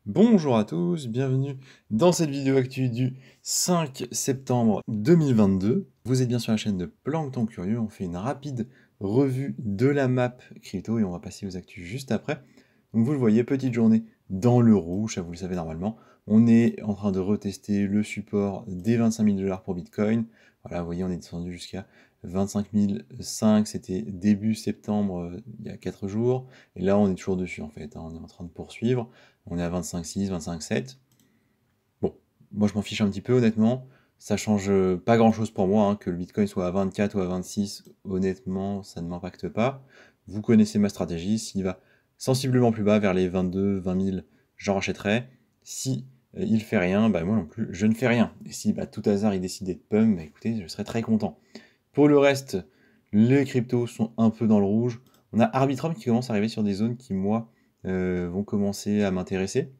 Bonjour à tous, bienvenue dans cette vidéo actu du 5 septembre 2022. Vous êtes bien sur la chaîne de Plancton Curieux, on fait une rapide revue de la map crypto et on va passer aux actus juste après. Donc vous le voyez, petite journée dans le rouge, ça vous le savez normalement. On est en train de retester le support des 25 000 $ pour Bitcoin. Voilà, vous voyez, on est descendu jusqu'à 25 005, c'était début septembre, il y a 4 jours. Et là, on est toujours dessus en fait, hein, on est en train de poursuivre. On est à 25,6, 25,7. Bon, moi je m'en fiche un petit peu honnêtement. Ça change pas grand chose pour moi, hein, que le Bitcoin soit à 24 ou à 26, honnêtement, ça ne m'impacte pas. Vous connaissez ma stratégie, s'il va sensiblement plus bas vers les 22, 20 000, j'en rachèterai. Si il fait rien, bah moi non plus, je ne fais rien. Et si tout hasard il décide d'être pump, bah écoutez, je serai très content. Pour le reste, les cryptos sont un peu dans le rouge. On a Arbitrum qui commence à arriver sur des zones qui, moi, vont commencer à m'intéresser.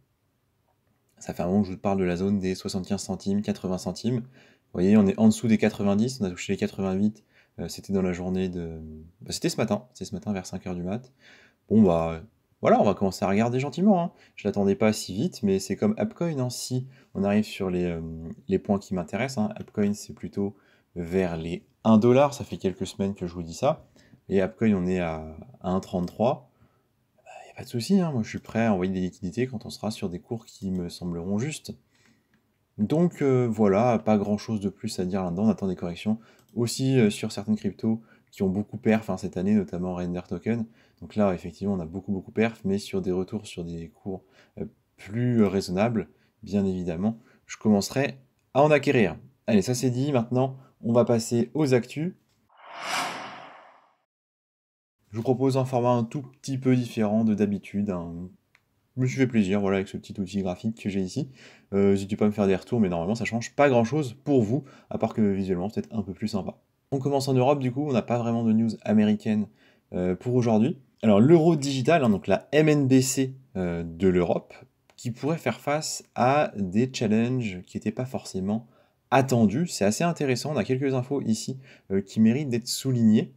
Ça fait un moment que je vous parle de la zone des 75 centimes, 80 centimes. Vous voyez, on est en dessous des 90, on a touché les 88, c'était dans la journée de... c'était ce matin vers 5h du mat. Bon bah voilà, on va commencer à regarder gentiment, hein. Je l'attendais pas si vite, mais c'est comme Upcoin, hein. Si on arrive sur les points qui m'intéressent, hein. Upcoin c'est plutôt vers les 1 $, ça fait quelques semaines que je vous dis ça. Et Upcoin on est à 1,33. Y a pas de souci, hein, moi je suis prêt à envoyer des liquidités quand on sera sur des cours qui me sembleront justes. Donc voilà, pas grand chose de plus à dire là-dedans, on attend des corrections. Aussi sur certaines cryptos qui ont beaucoup perf cette année, notamment Render Token. Donc là, effectivement, on a beaucoup perf, mais sur des retours sur des cours plus raisonnables, bien évidemment, je commencerai à en acquérir. Allez, ça c'est dit, maintenant on va passer aux actus. Je vous propose un format un tout petit peu différent de d'habitude, je me suis fait plaisir, voilà, avec ce petit outil graphique que j'ai ici. N'hésitez pas à me faire des retours, mais normalement ça change pas grand chose pour vous, à part que visuellement c'est peut-être un peu plus sympa. On commence en Europe, du coup, on n'a pas vraiment de news américaine pour aujourd'hui. Alors l'euro digital, hein, donc la MNBC de l'Europe, qui pourrait faire face à des challenges qui n'étaient pas forcément attendus. C'est assez intéressant, on a quelques infos ici qui méritent d'être soulignées.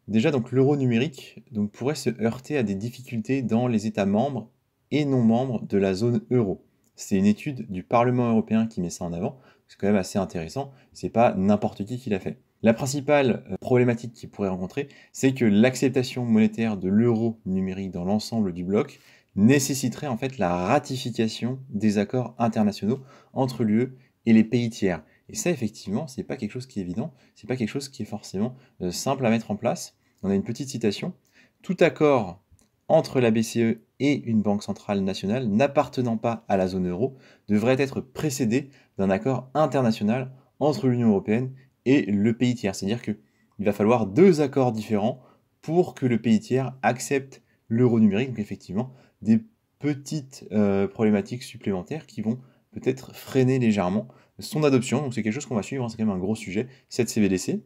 Déjà, donc l'euro numérique pourrait se heurter à des difficultés dans les États membres et non membres de la zone euro. C'est une étude du Parlement européen qui met ça en avant. C'est quand même assez intéressant. C'est pas n'importe qui l'a fait. La principale problématique qu'il pourrait rencontrer, c'est que l'acceptation monétaire de l'euro numérique dans l'ensemble du bloc nécessiterait en fait la ratification des accords internationaux entre l'UE et les pays tiers. Et ça, effectivement, c'est pas quelque chose qui est évident, c'est pas quelque chose qui est forcément simple à mettre en place. On a une petite citation. Tout accord entre la BCE et une banque centrale nationale n'appartenant pas à la zone euro devrait être précédé d'un accord international entre l'Union européenne et le pays tiers. C'est-à-dire qu'il va falloir deux accords différents pour que le pays tiers accepte l'euro numérique. Donc effectivement, des petites problématiques supplémentaires qui vont peut-être freiner légèrement son adoption. Donc c'est quelque chose qu'on va suivre, hein, c'est quand même un gros sujet, cette CBDC.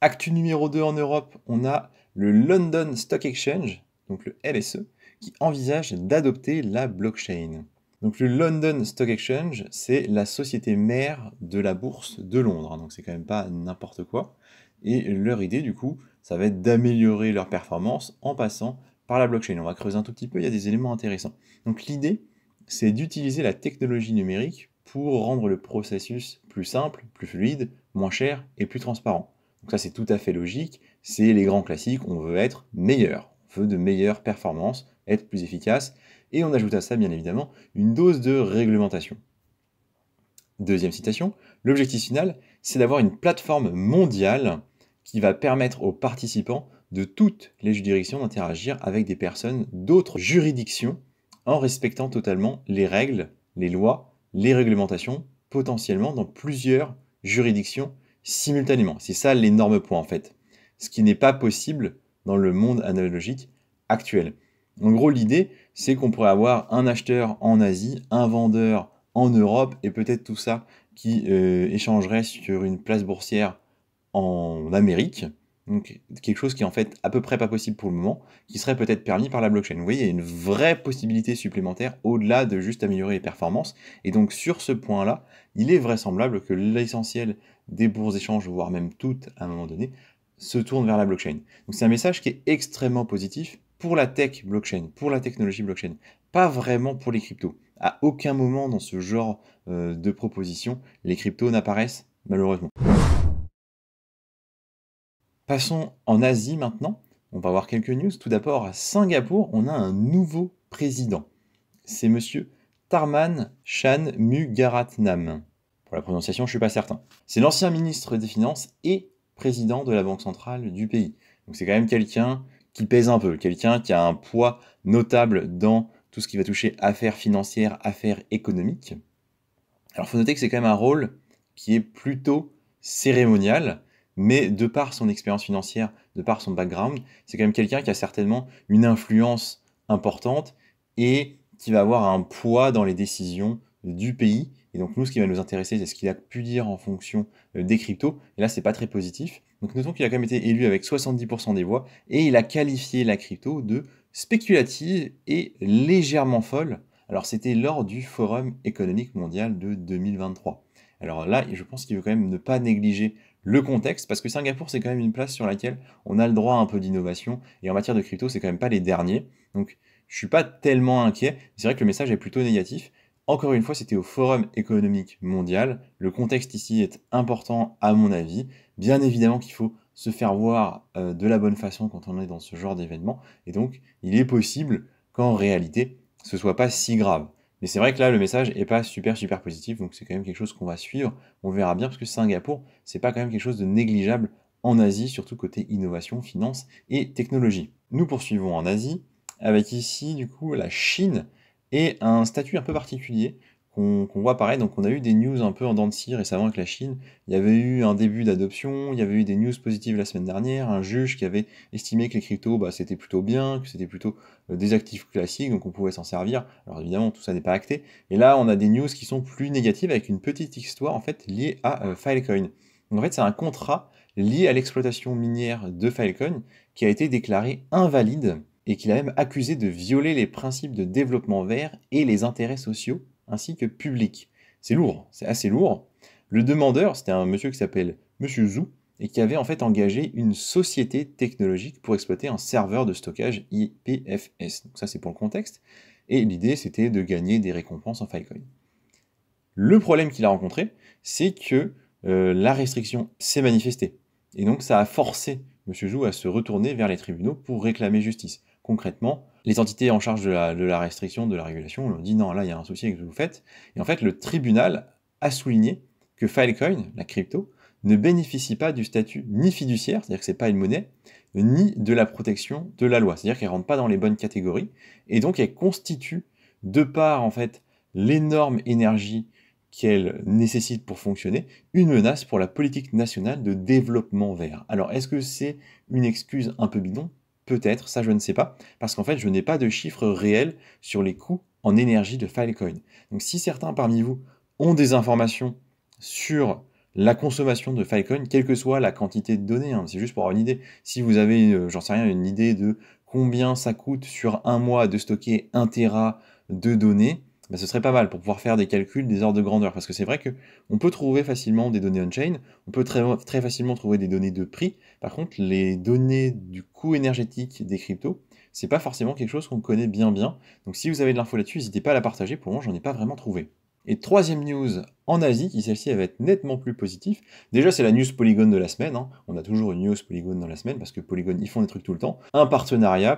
Actu numéro 2 en Europe, on a le London Stock Exchange, donc le LSE, qui envisage d'adopter la blockchain. Donc le London Stock Exchange, c'est la société mère de la bourse de Londres, hein, donc c'est quand même pas n'importe quoi. Et leur idée, du coup, ça va être d'améliorer leur performance en passant par la blockchain. On va creuser un tout petit peu, il y a des éléments intéressants. Donc l'idée, c'est d'utiliser la technologie numérique pour rendre le processus plus simple, plus fluide, moins cher et plus transparent. Donc ça, c'est tout à fait logique, c'est les grands classiques, on veut être meilleur, on veut de meilleures performances, être plus efficace, et on ajoute à ça, bien évidemment, une dose de réglementation. Deuxième citation, l'objectif final, c'est d'avoir une plateforme mondiale qui va permettre aux participants de toutes les juridictions d'interagir avec des personnes d'autres juridictions en respectant totalement les règles, les lois, les réglementations, potentiellement dans plusieurs juridictions simultanément. C'est ça l'énorme point en fait. Ce qui n'est pas possible dans le monde analogique actuel. En gros, l'idée, c'est qu'on pourrait avoir un acheteur en Asie, un vendeur en Europe, et peut-être tout ça qui échangerait sur une place boursière en Amérique. Donc quelque chose qui est en fait à peu près pas possible pour le moment, qui serait peut-être permis par la blockchain. Vous voyez, il y a une vraie possibilité supplémentaire au-delà de juste améliorer les performances. Et donc sur ce point-là, il est vraisemblable que l'essentiel des bourses d'échange, voire même toutes à un moment donné, se tourne vers la blockchain. Donc c'est un message qui est extrêmement positif pour la tech blockchain, pour la technologie blockchain. pas vraiment pour les cryptos. À aucun moment dans ce genre de proposition, les cryptos n'apparaissent, malheureusement. Passons en Asie maintenant. On va voir quelques news. Tout d'abord, à Singapour, on a un nouveau président. C'est monsieur Tharman Shanmugaratnam. Pour la prononciation, je ne suis pas certain. C'est l'ancien ministre des Finances et président de la Banque centrale du pays. Donc c'est quand même quelqu'un qui pèse un peu, quelqu'un qui a un poids notable dans tout ce qui va toucher affaires financières, affaires économiques. Alors il faut noter que c'est quand même un rôle qui est plutôt cérémonial, mais de par son expérience financière, de par son background, c'est quand même quelqu'un qui a certainement une influence importante et qui va avoir un poids dans les décisions du pays. Et donc nous, ce qui va nous intéresser, c'est ce qu'il a pu dire en fonction des cryptos. Et là, c'est pas très positif. Donc notons qu'il a quand même été élu avec 70% des voix et il a qualifié la crypto de spéculative et légèrement folle. Alors c'était lors du Forum économique mondial de 2023. Alors là, je pense qu'il veut quand même ne pas négliger le contexte, parce que Singapour, c'est quand même une place sur laquelle on a le droit à un peu d'innovation, et en matière de crypto, c'est quand même pas les derniers. Donc je suis pas tellement inquiet, c'est vrai que le message est plutôt négatif. Encore une fois, c'était au Forum économique mondial, le contexte ici est important à mon avis. Bien évidemment qu'il faut se faire voir de la bonne façon quand on est dans ce genre d'événement, et donc il est possible qu'en réalité, ce soit pas si grave. Mais c'est vrai que là, le message est pas super positif, donc c'est quand même quelque chose qu'on va suivre. On verra bien, parce que Singapour, c'est pas quand même quelque chose de négligeable en Asie, surtout côté innovation, finance et technologie. Nous poursuivons en Asie, avec ici, du coup, la Chine et un statut un peu particulier qu'on voit apparaître. Donc on a eu des news un peu en dents de scie récemment avec la Chine. Il y avait eu un début d'adoption, il y avait eu des news positives la semaine dernière, un juge qui avait estimé que les cryptos, c'était plutôt bien, que c'était plutôt des actifs classiques, donc on pouvait s'en servir. Alors évidemment, tout ça n'est pas acté. Et là, on a des news qui sont plus négatives avec une petite histoire en fait liée à Filecoin. Donc en fait, c'est un contrat lié à l'exploitation minière de Filecoin qui a été déclaré invalide et qu'il a même accusé de violer les principes de développement vert et les intérêts sociaux ainsi que publics. C'est lourd, c'est assez lourd. Le demandeur, c'était un monsieur qui s'appelle Monsieur Zhu, et qui avait en fait engagé une société technologique pour exploiter un serveur de stockage IPFS. Donc ça c'est pour le contexte. Et l'idée c'était de gagner des récompenses en Filecoin. Le problème qu'il a rencontré, c'est que la restriction s'est manifestée. Et donc ça a forcé M. Zhu à se retourner vers les tribunaux pour réclamer justice. Concrètement, les entités en charge de la restriction, de la régulation, lui ont dit non, là il y a un souci avec ce que vous faites. Et en fait, le tribunal a souligné que Filecoin, la crypto, ne bénéficie pas du statut ni fiduciaire, c'est-à-dire que ce n'est pas une monnaie, ni de la protection de la loi. C'est-à-dire qu'elle ne rentre pas dans les bonnes catégories. Et donc elle constitue, de par en fait l'énorme énergie qu'elle nécessite pour fonctionner, une menace pour la politique nationale de développement vert. Alors, est-ce que c'est une excuse un peu bidon? Peut-être, ça je ne sais pas, parce qu'en fait, je n'ai pas de chiffres réels sur les coûts en énergie de Filecoin. Donc, si certains parmi vous ont des informations sur la consommation de Filecoin, quelle que soit la quantité de données, c'est juste pour avoir une idée. Si vous avez, j'en sais rien, une idée de combien ça coûte sur un mois de stocker 1 Tera de données, ce serait pas mal pour pouvoir faire des calculs, des ordres de grandeur. Parce que c'est vrai qu'on peut trouver facilement des données on-chain, on peut très facilement trouver des données de prix. Par contre, les données du coût énergétique des cryptos, c'est pas forcément quelque chose qu'on connaît bien. Donc si vous avez de l'info là-dessus, n'hésitez pas à la partager. Pour le moment, j'en ai pas vraiment trouvé. Et troisième news en Asie, qui celle-ci elle va être nettement plus positive. Déjà, c'est la news Polygon de la semaine. On a toujours une news Polygon dans la semaine parce que Polygon, ils font des trucs tout le temps. Un partenariat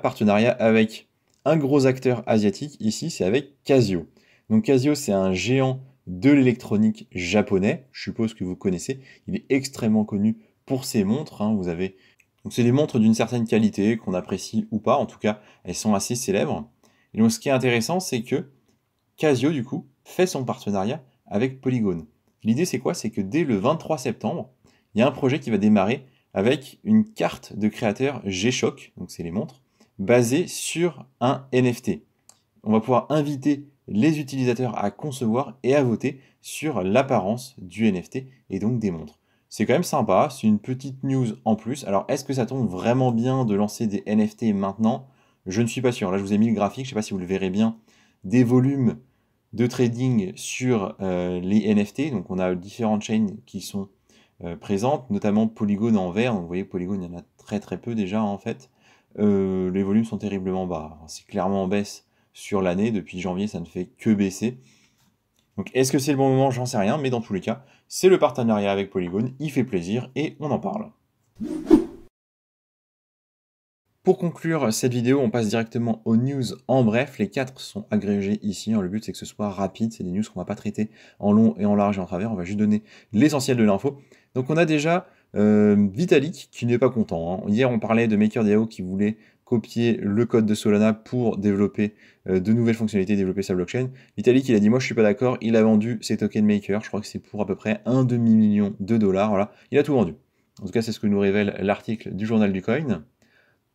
avec un gros acteur asiatique. Ici, c'est avec Casio. Donc Casio, c'est un géant de l'électronique japonais. Je suppose que vous connaissez. Il est extrêmement connu pour ses montres. Vous avez... Donc c'est des montres d'une certaine qualité qu'on apprécie ou pas. En tout cas, elles sont assez célèbres. Et donc ce qui est intéressant, c'est que Casio, du coup, fait son partenariat avec Polygon. L'idée, c'est quoi? C'est que dès le 23 septembre, il y a un projet qui va démarrer avec une carte de créateur G-Shock, donc c'est les montres, basée sur un NFT. On va pouvoir inviter les utilisateurs à concevoir et à voter sur l'apparence du NFT et donc des montres. C'est quand même sympa, c'est une petite news en plus. Alors, est-ce que ça tombe vraiment bien de lancer des NFT maintenant? Je ne suis pas sûr. Là, je vous ai mis le graphique, je ne sais pas si vous le verrez bien, des volumes de trading sur les NFT. Donc, on a différentes chaînes qui sont présentes, notamment Polygon en vert. Donc, vous voyez, Polygon, il y en a très peu déjà en fait. Les volumes sont terriblement bas. C'est clairement en baisse sur l'année. Depuis janvier, ça ne fait que baisser. Donc est-ce que c'est le bon moment? J'en sais rien, mais dans tous les cas, c'est le partenariat avec Polygon, il fait plaisir et on en parle. Pour conclure cette vidéo, on passe directement aux news en bref. Les 4 sont agrégés ici. Le but, c'est que ce soit rapide. C'est des news qu'on ne va pas traiter en long et en large et en travers. On va juste donner l'essentiel de l'info. Donc, on a déjà Vitalik qui n'est pas content. Hier, on parlait de MakerDAO qui voulait copier le code de Solana pour développer de nouvelles fonctionnalités, développer sa blockchain. Vitalik, il a dit, moi, je suis pas d'accord. Il a vendu ses tokens Maker. Je crois que c'est pour à peu près $1,5 million. Voilà. Il a tout vendu. En tout cas, c'est ce que nous révèle l'article du journal du coin.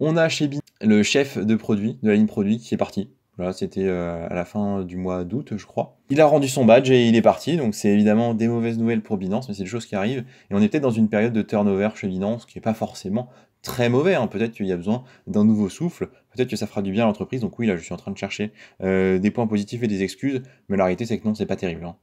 On a chez Binance le chef de produit, de la ligne produit, qui est parti. Voilà, c'était à la fin du mois d'août, je crois. Il a rendu son badge et il est parti, donc c'est évidemment des mauvaises nouvelles pour Binance, mais c'est des choses qui arrivent. Et on est peut-être dans une période de turnover chez Binance qui n'est pas forcément très mauvais. Peut-être qu'il y a besoin d'un nouveau souffle, peut-être que ça fera du bien à l'entreprise. Donc oui, là, je suis en train de chercher des points positifs et des excuses, mais la réalité, c'est que non, c'est pas terrible.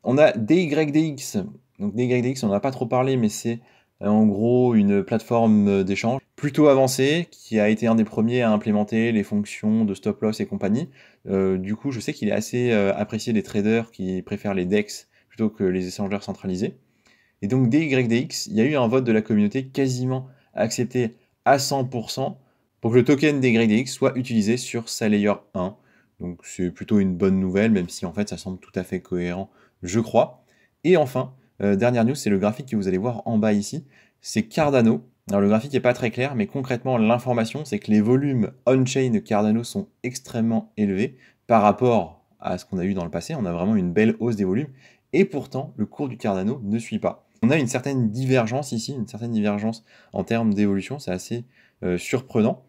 On a DYDX. Donc DYDX, on n'en a pas trop parlé, mais c'est en gros une plateforme d'échange plutôt avancée qui a été un des premiers à implémenter les fonctions de stop loss et compagnie. Du coup, je sais qu'il est assez apprécié des traders qui préfèrent les DEX plutôt que les échangeurs centralisés. Et donc DYDX, il y a eu un vote de la communauté quasiment accepté à 100% pour que le token DYDX soit utilisé sur sa layer 1. Donc c'est plutôt une bonne nouvelle, même si en fait ça semble tout à fait cohérent, je crois. Et enfin, dernière news, c'est le graphique que vous allez voir en bas ici, c'est Cardano. Alors le graphique n'est pas très clair, mais concrètement l'information c'est que les volumes on-chain de Cardano sont extrêmement élevés par rapport à ce qu'on a eu dans le passé. On a vraiment une belle hausse des volumes, et pourtant le cours du Cardano ne suit pas. On a une certaine divergence ici, une certaine divergence en termes d'évolution, c'est assez surprenant.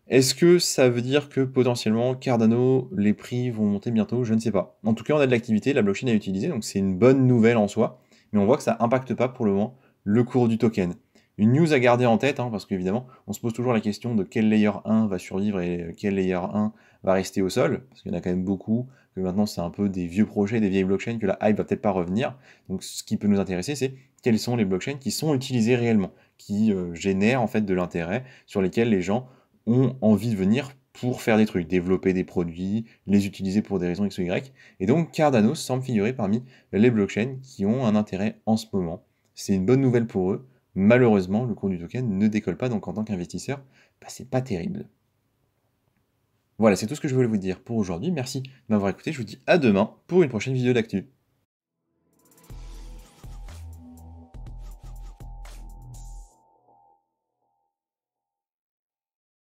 Est-ce que ça veut dire que potentiellement Cardano, les prix vont monter bientôt? Je ne sais pas. En tout cas, on a de l'activité, la blockchain est utilisée, donc c'est une bonne nouvelle en soi, mais on voit que ça n'impacte pas pour le moment le cours du token. Une news à garder en tête, parce qu'évidemment, on se pose toujours la question de quel layer 1 va survivre et quel layer 1 va rester au sol, parce qu'il y en a quand même beaucoup, que maintenant c'est un peu des vieux projets, des vieilles blockchains, que la hype va peut-être pas revenir. Donc ce qui peut nous intéresser, c'est quelles sont les blockchains qui sont utilisées réellement, qui génèrent en fait de l'intérêt, sur lesquels les gens ont envie de venir pour faire des trucs, développer des produits, les utiliser pour des raisons X ou Y. Et donc Cardano semble figurer parmi les blockchains qui ont un intérêt en ce moment. C'est une bonne nouvelle pour eux. Malheureusement, le cours du token ne décolle pas, donc en tant qu'investisseur, c'est pas terrible. Voilà, c'est tout ce que je voulais vous dire pour aujourd'hui. Merci de m'avoir écouté. Je vous dis à demain pour une prochaine vidéo d'actu.